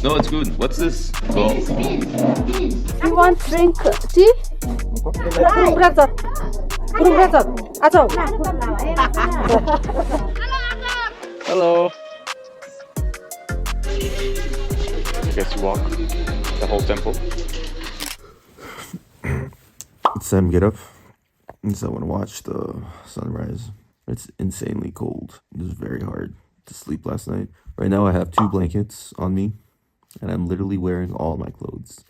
No, it's good. What's this? Oh. You want drink tea? Burung derajat. Burung derajat. Ayo. Hello. I guess you walk the whole temple. It's time to get up. So I want to watch the sunrise. It's insanely cold. It was very hard to sleep last night. Right now I have 2 blankets on me, and I'm literally wearing all my clothes.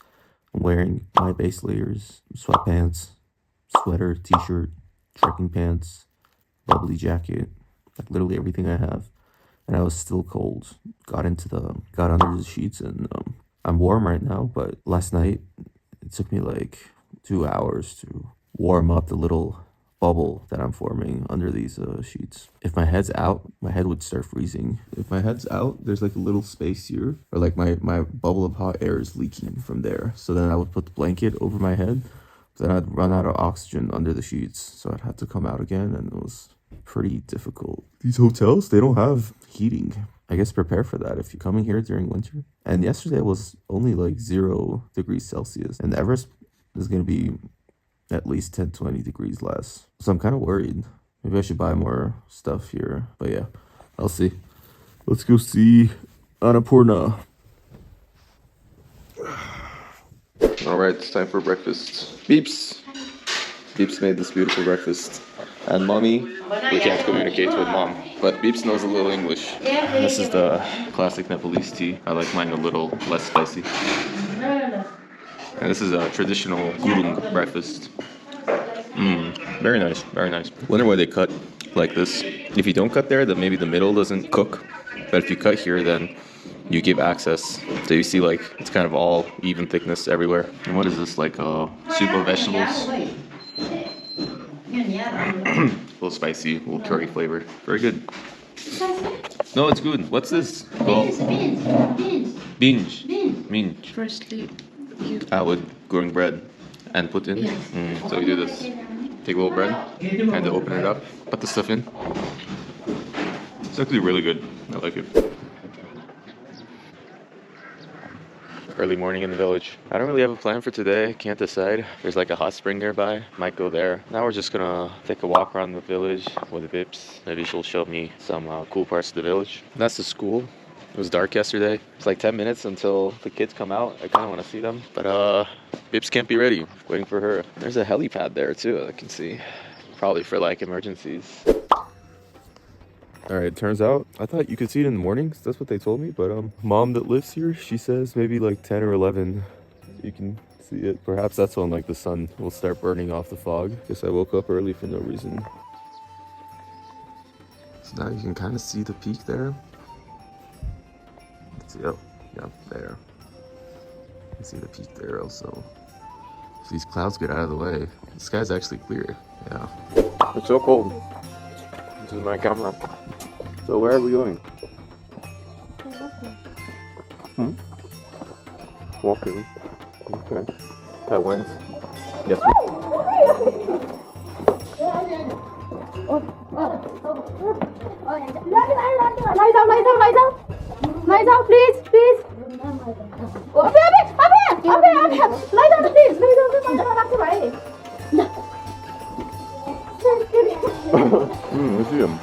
I'm wearing my base layers, sweatpants, sweater, t-shirt, trekking pants, bubbly jacket, like literally everything I have. And I was still cold. Got under the sheets, and I'm warm right now, but last night it took me like 2 hours to warm up the little bubble that I'm forming under these sheets. If my head's out, my head would start freezing. If my head's out, there's like a little space here, or like my bubble of hot air is leaking from there. So then I would put the blanket over my head, then I'd run out of oxygen under the sheets, so I'd have to come out again, and it was pretty difficult. These hotels, they don't have heating. I guess prepare for that if you're coming here during winter. And yesterday it was only like 0 degrees Celsius, and Everest is going to be at least 10-20 degrees less. So I'm kind of worried. Maybe I should buy more stuff here. But yeah, I'll see. Let's go see Annapurna. Alright, it's time for breakfast. Beeps! Beeps made this beautiful breakfast. And mommy, we can't communicate with mom, but Beeps knows a little English. This is the classic Nepalese tea. I like mine a little less spicy. And this is a traditional gurung breakfast. Very nice, very nice. Wonder why they cut like this. If you don't cut there, then maybe the middle doesn't cook. But if you cut here, then you give access. So you see like, it's kind of all even thickness everywhere. And what is this, like soup of vegetables? A little spicy, a little curry flavor. Very good. No, it's good. What's this? Called? Beans. Beans. Firstly, I would gurung bread and put in. Yes. So we do this. Take a little bread, kind of open it up, put the stuff in. It's actually really good. I like it. Early morning in the village. I don't really have a plan for today. Can't decide. There's like a hot spring nearby. Might go there. Now we're just gonna take a walk around the village with the Vips. Maybe she'll show me some cool parts of the village. That's the school. It was dark yesterday. It's like 10 minutes until the kids come out. I kind of want to see them. But Bips can't be ready. Waiting for her. There's a helipad there too, I can see. Probably for like emergencies. Alright, it turns out, I thought you could see it in the mornings. That's what they told me. But mom that lives here, she says maybe like 10 or 11 you can see it. Perhaps that's when like the sun will start burning off the fog. Guess I woke up early for no reason. So now you can kind of see the peak there. Yep, there. You can see the peak there also. If these clouds get out of the way, the sky's actually clear. Yeah. It's so cold. This is my camera. So where are we going? Walking. Okay. That went. Yes. Lie down, please. Lie down, please. I see him.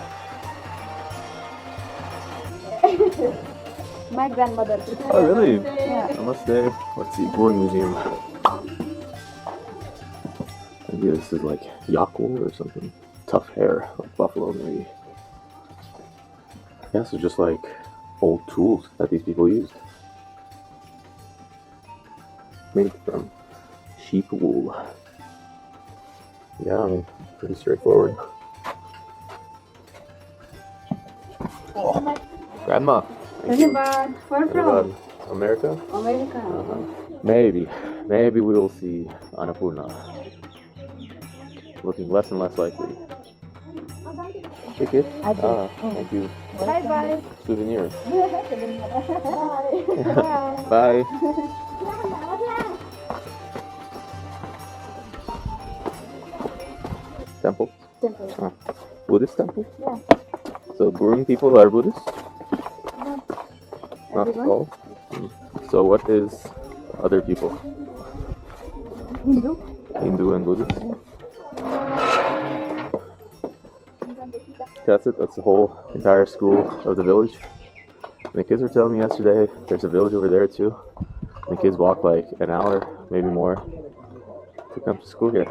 My grandmother. Oh, really? Yeah. Namaste. Let's see, Gordon Museum. Maybe this is like yak wool or something. Tough hair, like buffalo maybe. Yeah, so just like old tools that these people used. Made from sheep wool. Yeah, I mean, pretty straightforward. Oh, Grandma. Where from? America? America. Maybe we will see Annapurna. Looking less and less likely. Take it. Thank you. Bye. Souvenir. Bye. Bye. Temple? Temple. Buddhist temple? Yeah. So Gurung people are Buddhist? everyone. Oh. So what is other people? Hindu. Hindu and Buddhist? That's it. That's the whole entire school of the village. And the kids were telling me yesterday there's a village over there too. The kids walk like an hour, maybe more, to come to school here.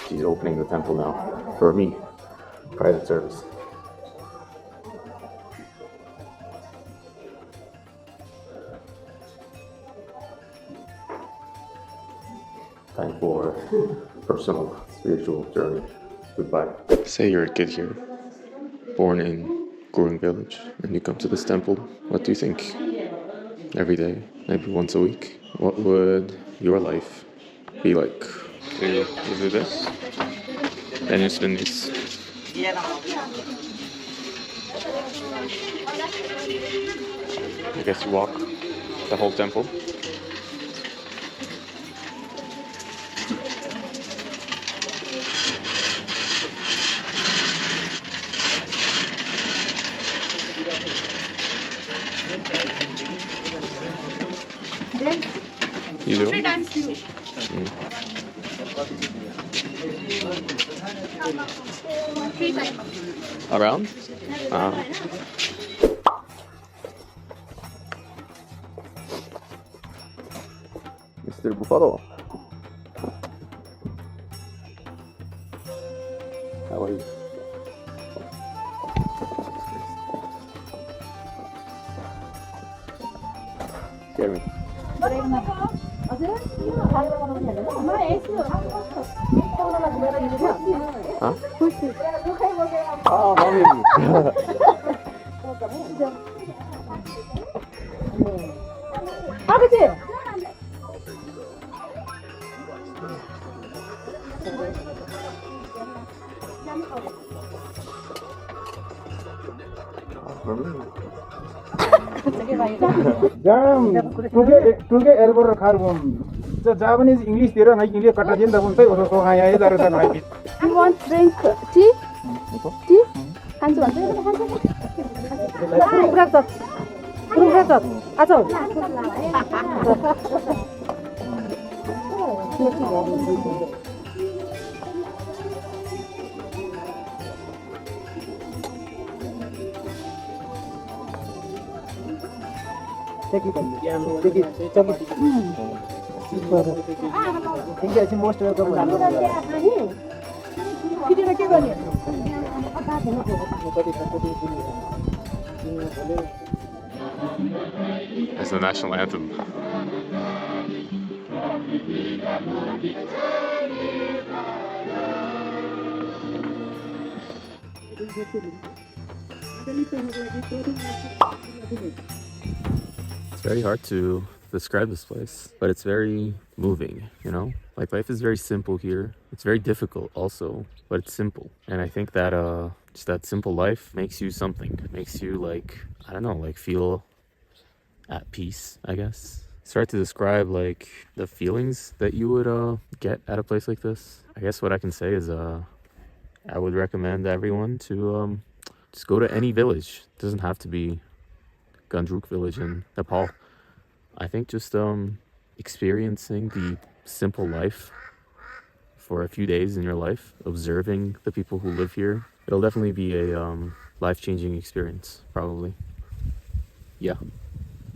She's opening the temple now for me, private service. Time for personal spiritual journey. Goodbye. Say you're a kid here, born in Ghandruk village, and you come to this temple. What do you think? Every day, maybe once a week. What would your life be like? You do this, and you spin this. I guess you walk the whole temple. You do? Around? Mr. Buffalo. How are you? Scare me. Huh? Oh, mommy. टुके एल्बोर खारबोम Japanese English तेरा नाइ English कटा दिन दबुन तै ओरो सो खाया ए दारु नाइ पि You want drink tea? Tea? Hands one. Most welcome It's the national anthem. It's very hard to describe this place, but it's very moving, you know? Like, life is very simple here. It's very difficult also, but it's simple. And I think that just that simple life makes you something. It makes you, like, I don't know, like, feel at peace, I guess. It's hard to describe, like, the feelings that you would get at a place like this. I guess what I can say is I would recommend everyone to just go to any village. It doesn't have to be Ghandruk village in Nepal. I think just experiencing the simple life for a few days in your life, observing the people who live here, it'll definitely be a life-changing experience, probably. Yeah,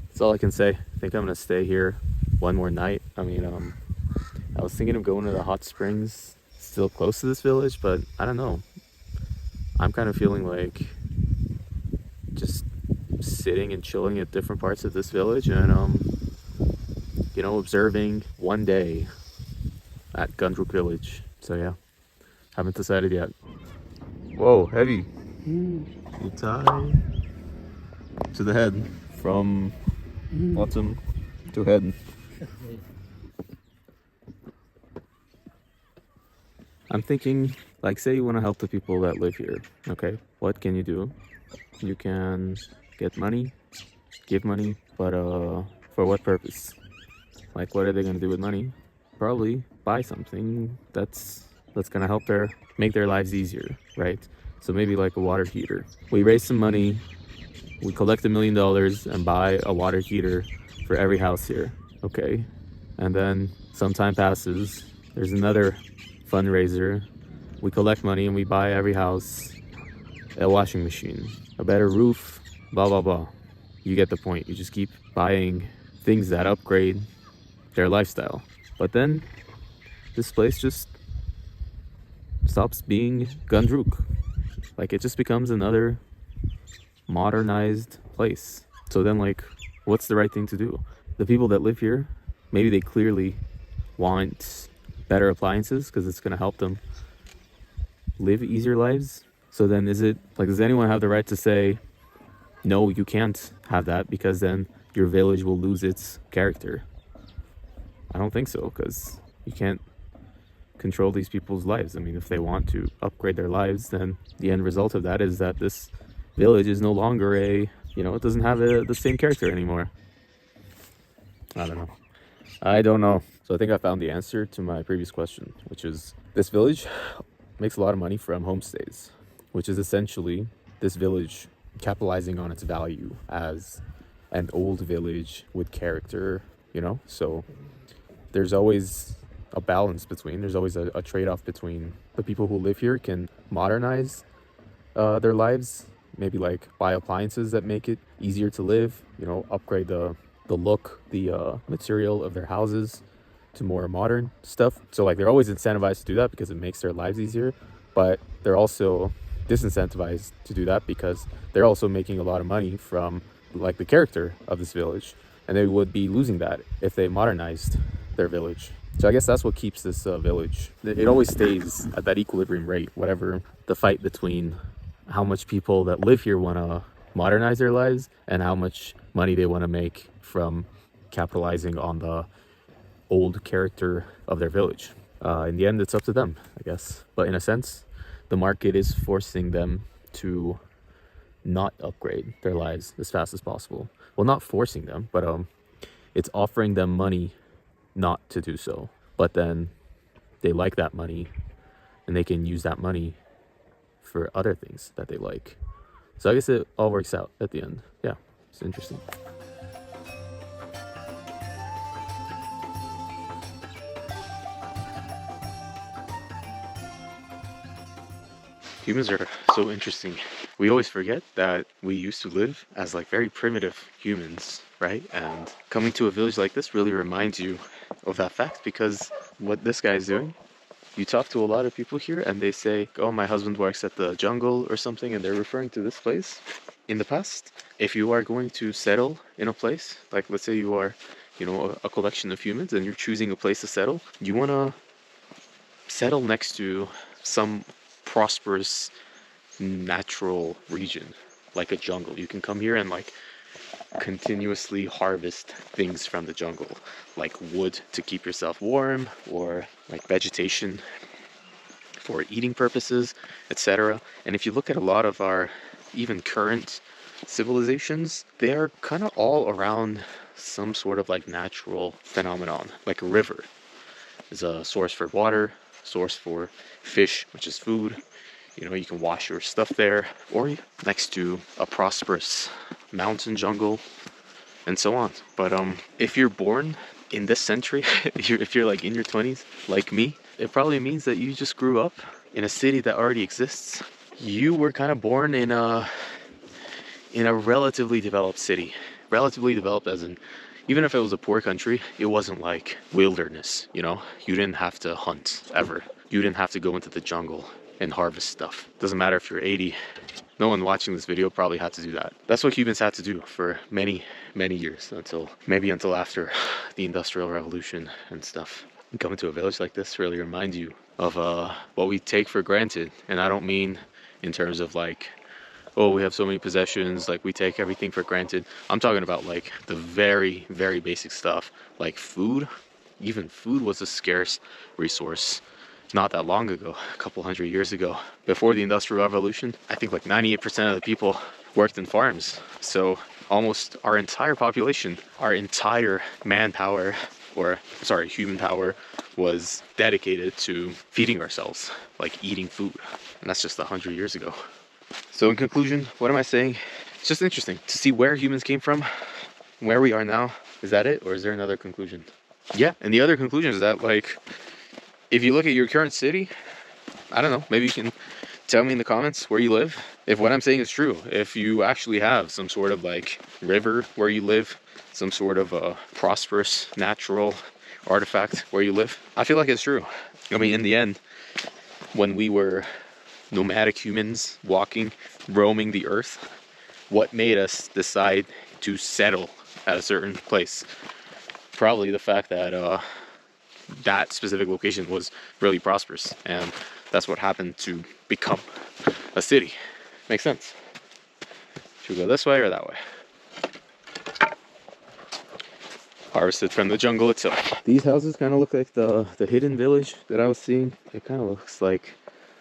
that's all I can say. I think I'm gonna stay here one more night. I mean, I was thinking of going to the hot springs, still close to this village, but I don't know. I'm kind of feeling like just sitting and chilling at different parts of this village and you know, observing one day at Ghandruk village. So yeah, haven't decided yet. Whoa, heavy. You tie to the head from bottom to head. I'm thinking, like, say you want to help the people that live here, okay? What can you do? You can get money, give money, but for what purpose? Like, what are they gonna do with money? Probably buy something that's that's gonna help make their lives easier, right? So maybe like a water heater. We raise some money, we collect $1 million and buy a water heater for every house here, okay? And then some time passes, there's another fundraiser. We collect money and we buy every house a washing machine, a better roof, blah, blah, blah. You get the point. You just keep buying things that upgrade their lifestyle. But then this place just stops being Ghandruk. Like, it just becomes another modernized place. So then, like, what's the right thing to do? The people that live here, maybe they clearly want better appliances because it's going to help them live easier lives. So then is it like, does anyone have the right to say, no, you can't have that because then your village will lose its character? I don't think so, because you can't control these people's lives. I mean, if they want to upgrade their lives, then the end result of that is that this village is no longer it doesn't have the same character anymore. I don't know. So I think I found the answer to my previous question, which is this village makes a lot of money from homestays, which is essentially this village capitalizing on its value as an old village with character, So there's always a balance there's always a trade-off between the people who live here can modernize their lives, maybe like buy appliances that make it easier to live, upgrade the look, the material of their houses to more modern stuff. So like they're always incentivized to do that because it makes their lives easier, but they're also disincentivized to do that because they're also making a lot of money from like the character of this village, and they would be losing that if they modernized their village. So I guess that's what keeps this village. It always stays at that equilibrium rate, whatever the fight between how much people that live here want to modernize their lives and how much money they want to make from capitalizing on the old character of their village. In the end, it's up to them, I guess. But in a sense, the market is forcing them to not upgrade their lives as fast as possible. Well, not forcing them, but it's offering them money not to do so. But then they like that money and they can use that money for other things that they like. So I guess it all works out at the end. Yeah, it's interesting. Humans are so interesting. We always forget that we used to live as like very primitive humans, right? And coming to a village like this really reminds you of that fact, because what this guy is doing, you talk to a lot of people here and they say, oh, my husband works at the jungle or something, and they're referring to this place. In the past, if you are going to settle in a place, like let's say you are, a collection of humans and you're choosing a place to settle, you want to settle next to some prosperous natural region, like a jungle. You can come here and like continuously harvest things from the jungle, like wood to keep yourself warm, or like vegetation for eating purposes, etc. And if you look at a lot of our even current civilizations, they are kind of all around some sort of like natural phenomenon, like a river is a source for water, source for fish, which is food. You can wash your stuff there, or next to a prosperous mountain jungle, and so on. But if you're born in this century, if you're like in your 20s, like me, it probably means that you just grew up in a city that already exists. You were kind of born in a relatively developed city. Relatively developed as in, even if it was a poor country, it wasn't like wilderness, You didn't have to hunt ever. You didn't have to go into the jungle and harvest stuff. Doesn't matter if you're 80. No one watching this video probably had to do that. That's what humans had to do for many, many years, until after the Industrial Revolution and stuff. Coming to a village like this really reminds you of what we take for granted. And I don't mean in terms of like, oh, we have so many possessions, like we take everything for granted. I'm talking about like the very, very basic stuff, like food. Even food was a scarce resource not that long ago, a couple hundred years ago. Before the Industrial Revolution, I think like 98% of the people worked in farms. So almost our entire population, our entire human power was dedicated to feeding ourselves, like eating food. And that's just 100 years ago. So in conclusion, what am I saying? It's just interesting to see where humans came from, where we are now. Is that it? Or is there another conclusion? Yeah, and the other conclusion is that, like, if you look at your current city, I don't know, maybe you can tell me in the comments where you live, if what I'm saying is true. If you actually have some sort of like river where you live, some sort of a prosperous natural artifact where you live, I feel like it's true. I mean, in the end, when we were nomadic humans walking, roaming the earth, what made us decide to settle at a certain place? Probably the fact that that specific location was really prosperous, and that's what happened to become a city. Makes sense. Should we go this way or that way? Harvested from the jungle itself. These houses kind of look like the hidden village that I was seeing. It kind of looks like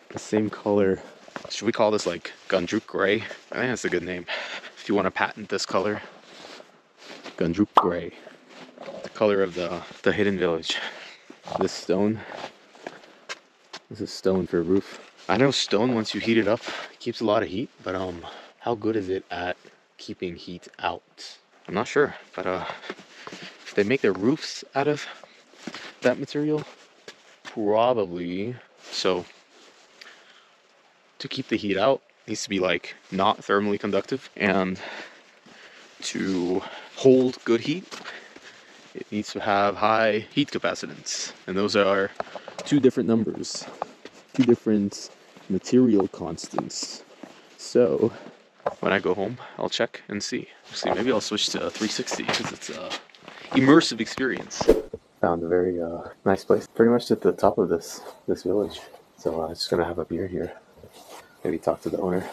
the same color. Should we call this like Ghandruk gray? I think that's a good name. If you want to patent this color, Ghandruk gray, the color of the hidden village. This stone. This is stone for a roof. I know stone, once you heat it up, keeps a lot of heat, but how good is it at keeping heat out? I'm not sure, but if they make their roofs out of that material, probably. So to keep the heat out, it needs to be like not thermally conductive, and to hold good heat, it needs to have high heat capacitance, and those are two different numbers, two different material constants. So when I go home, I'll check and see. Maybe I'll switch to 360 because it's a immersive experience. Found a very nice place, pretty much at the top of this village. So I'm just gonna have a beer here. Maybe talk to the owner.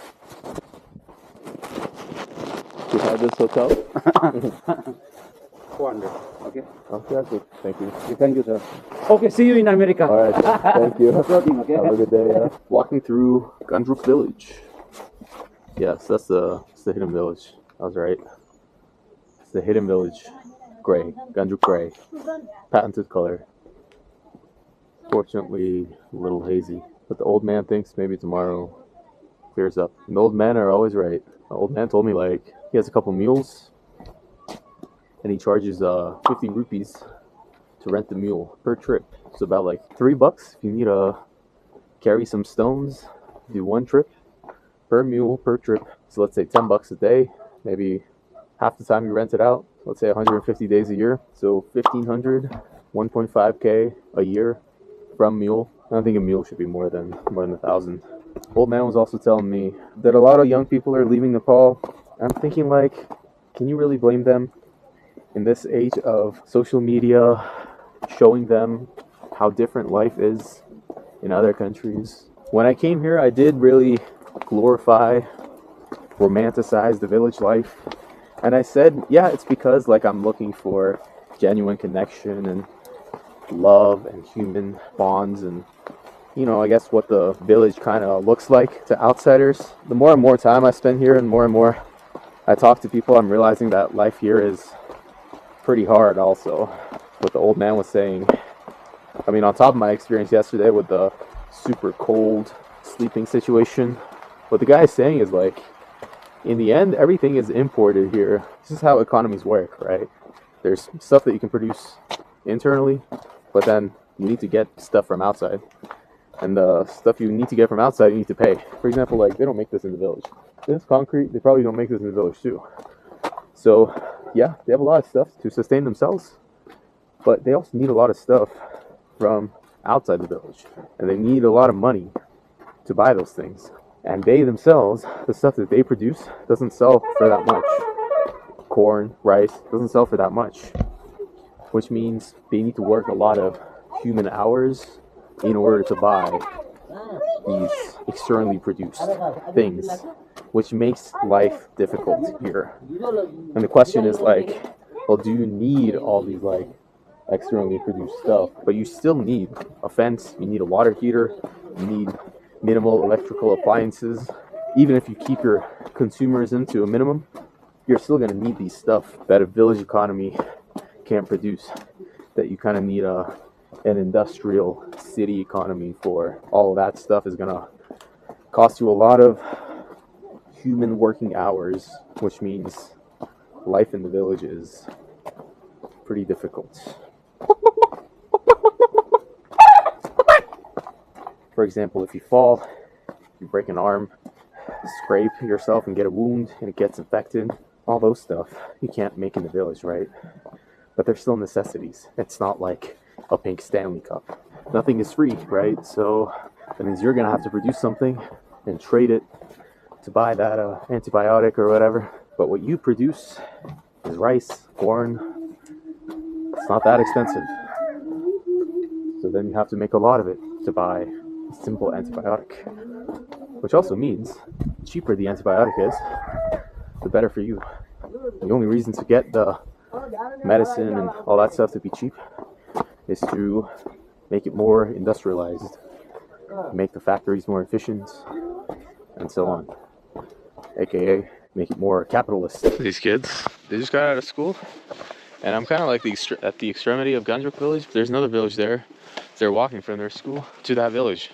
You have this hotel? 400. Okay. Okay, that's good. Thank you. Thank you, sir. Okay, see you in America. All right, thank you. Okay. Have a good day. Yeah. Walking through Ghandruk village. Yes, that's the hidden village. I was right. It's the hidden village. Gray. Ghandruk gray. Patented color. Fortunately, a little hazy. But the old man thinks maybe tomorrow clears up. And the old men are always right. The old man told me, like, he has a couple mules and he charges 50 rupees to rent the mule per trip. It's about like $3 if you need to carry some stones, do one trip per mule per trip. So let's say $10 a day, maybe half the time you rent it out. Let's say 150 days a year, so 1,500, 1.5K a year from mule. I don't think a mule should be more than 1,000. Old man was also telling me that a lot of young people are leaving Nepal. I'm thinking, like, can you really blame them in this age of social media, showing them how different life is in other countries? When I came here, I did really glorify, romanticize the village life. And I said, yeah, it's because, like, I'm looking for genuine connection and love and human bonds and, you know, I guess what the village kind of looks like to outsiders. The more and more time I spend here and more I talk to people, I'm realizing that life here is pretty hard also. What the old man was saying, I mean, on top of my experience yesterday with the super cold sleeping situation, what the guy is saying is, like, in the end, everything is imported here. This is how economies work, right? There's stuff that you can produce internally, but then you need to get stuff from outside. And the stuff you need to get from outside, you need to pay. For example, like, they don't make this in the village. This concrete, they probably don't make this in the village too. So, yeah, they have a lot of stuff to sustain themselves, but they also need a lot of stuff from outside the village. And they need a lot of money to buy those things. And they themselves, the stuff that they produce, doesn't sell for that much. Corn, rice, doesn't sell for that much. Which means they need to work a lot of human hours in order to buy these externally produced things, which makes life difficult here. And the question is, like, well, do you need all these, like, externally produced stuff? But you still need a fence, you need a water heater, you need minimal electrical appliances. Even if you keep your consumerism to a minimum, you're still going to need these stuff that a village economy can't produce, that you kind of need an industrial city economy for all of that stuff is gonna cost you a lot of human working hours, which means life in the village is pretty difficult. For example, if you fall, you break an arm, scrape yourself and get a wound and it gets infected, all those stuff you can't make in the village, right? But they're still necessities. It's not like a pink Stanley Cup. Nothing is free, right? So that means you're gonna have to produce something and trade it to buy that antibiotic or whatever. But what you produce is rice, corn. It's not that expensive. So then you have to make a lot of it to buy a simple antibiotic. Which also means the cheaper the antibiotic is, the better for you. The only reason to get the medicine and all that stuff to be cheap is to make it more industrialized, make the factories more efficient, and so on. AKA, make it more capitalist. These kids, they just got out of school, and I'm kind of like at the extremity of Ghandruk village. There's another village there. They're walking from their school to that village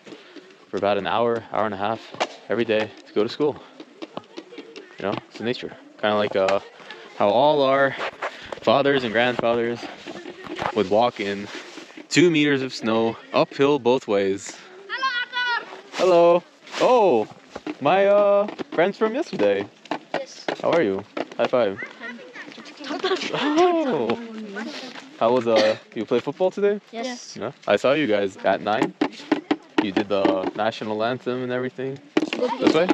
for about an hour, hour and a half every day to go to school. You know, it's nature. Kind of like how all our fathers and grandfathers would walk in 2 meters of snow, uphill both ways. Hello. Oh, my friends from yesterday. Yes. How are you? High five. Oh. How was you play football today? Yes. Yeah. I saw you guys at 9. You did the national anthem and everything. This way?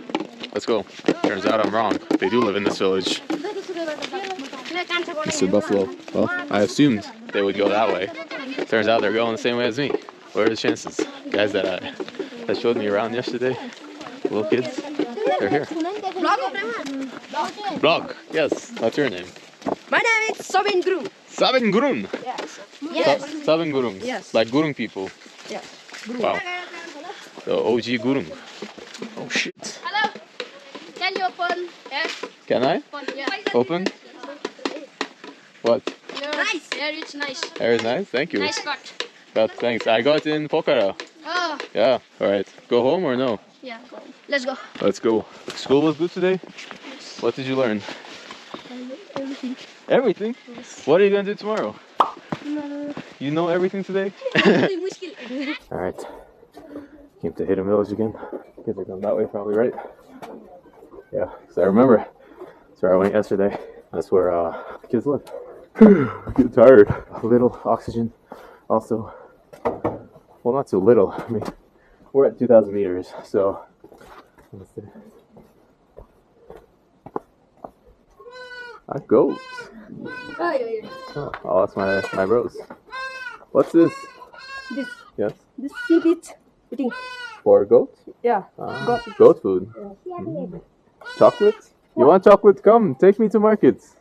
Let's go. Turns out I'm wrong. They do live in this village. Mr. Buffalo. Well, I assumed they would go that way. Turns out they're going the same way as me. What are the chances? Guys that showed me around yesterday, little kids, they're here. Blog. Yes. What's your name? My name is Sabin Guru. Sabin Gurung. Yes. Yes. Sabin Gurung. Yes. Like Gurung people. Yes. Wow. The OG Gurung. Oh shit. Hello. Can you open? Yes. Can I? Yeah. Open? What? Nice. Yeah, it's nice. Air is nice. Thank you. Nice cut. God, thanks. I got in Pokhara. Oh. Yeah. All right. Go home or no? Yeah. Let's go. Let's go. School was good today? What did you learn? Everything. Everything? Yes. What are you going to do tomorrow? No. You know everything today? Alright. Came to Hidden Village again. Kids are going that way probably, right? Yeah, because I remember that's where I went yesterday. That's where the kids live. Getting tired. A little oxygen also. Well, not so little. I mean, we're at 2,000 meters, so let's see. A goat. Oh, that's my bros. What's this? This. Yes. This seed is eating. For goats? Yeah. Goat food. Chocolate? You want chocolate? Come, take me to markets.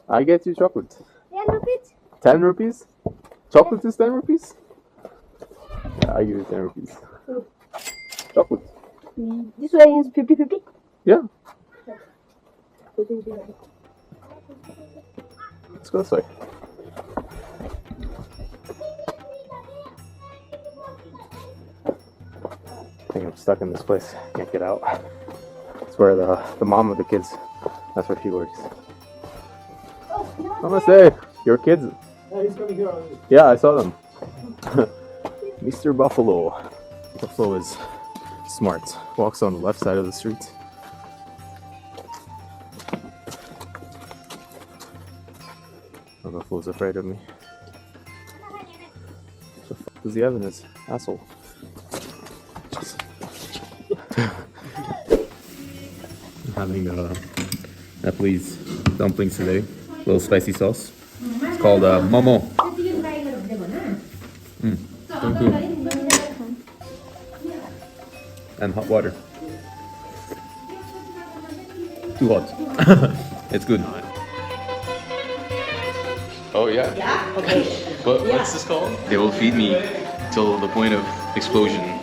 I get you chocolate. 10 rupees. 10 rupees? Chocolate is 10 rupees? Yeah, I give you 10 rupees. Chocolate. This way is 50-50. Yeah. Let's go this way. I think I'm stuck in this place. Can't get out. It's where the mom of the kids, that's where she works. Namaste. Your kids? Yeah, he's coming here already. Yeah, I saw them. Mr. Buffalo. Buffalo is smart. Walks on the left side of the street. Oh, Buffalo's afraid of me. What the fuck does he have in his asshole? I'm having Nepalese dumplings today. A little spicy sauce. It's called momo. And hot water. Too hot. It's good. Oh yeah. Yeah? Okay. What's this called? They will feed me till the point of explosion.